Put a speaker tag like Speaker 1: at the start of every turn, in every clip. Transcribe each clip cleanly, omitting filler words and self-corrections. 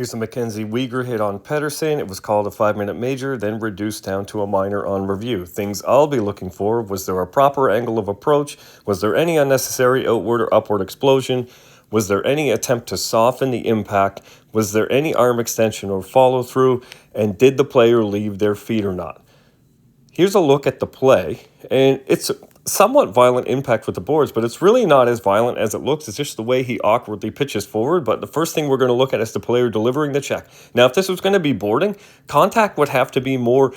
Speaker 1: Here's a MacKenzie Weegar hit on Pettersson. It was called a 5-minute major, then reduced down to a minor on review. Things I'll be looking for: was there a proper angle of approach? Was there any unnecessary outward or upward explosion? Was there any attempt to soften the impact? Was there any arm extension or follow through? And did the player leave their feet or not? Here's a look at the play, and it's a somewhat violent impact with the boards, but it's really not as violent as it looks. It's just the way he awkwardly pitches forward. But the first thing we're going to look at is the player delivering the check. Now, if this was going to be boarding, contact would have to be more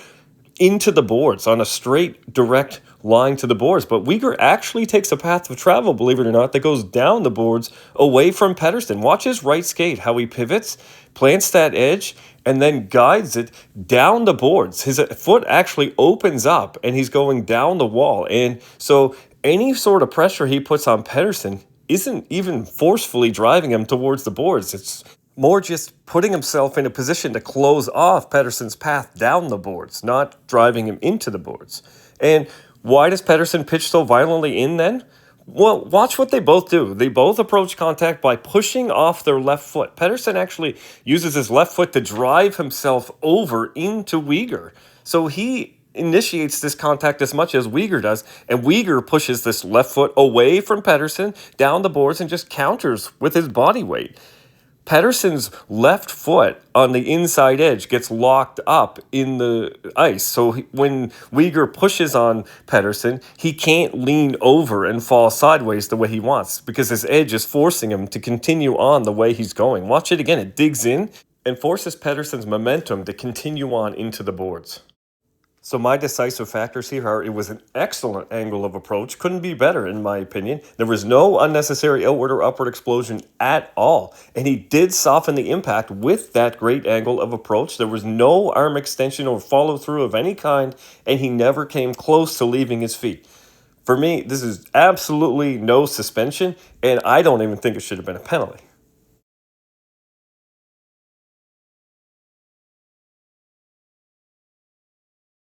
Speaker 1: into the boards on a straight, direct line to the boards. But Weegar actually takes a path of travel, believe it or not, that goes down the boards away from Pettersson. Watch his right skate, how he pivots, plants that edge, and then guides it down the boards. His foot actually opens up, and he's going down the wall. And so any sort of pressure he puts on Pettersson isn't even forcefully driving him towards the boards. It's more just putting himself in a position to close off Pettersson's path down the boards, not driving him into the boards. And why does Pettersson pitch so violently in then? Well, watch what they both do. They both approach contact by pushing off their left foot. Pettersson actually uses his left foot to drive himself over into Weegar. So he initiates this contact as much as Weegar does, and Weegar pushes this left foot away from Pettersson down the boards and just counters with his body weight. Pettersson's left foot on the inside edge gets locked up in the ice. So when Weegar pushes on Pettersson, he can't lean over and fall sideways the way he wants because his edge is forcing him to continue on the way he's going. Watch it again. It digs in and forces Pettersson's momentum to continue on into the boards. So my decisive factors here are: it was an excellent angle of approach. Couldn't be better, in my opinion. There was no unnecessary outward or upward explosion at all. And he did soften the impact with that great angle of approach. There was no arm extension or follow through of any kind, and he never came close to leaving his feet. For me, this is absolutely no suspension, and I don't even think it should have been a penalty.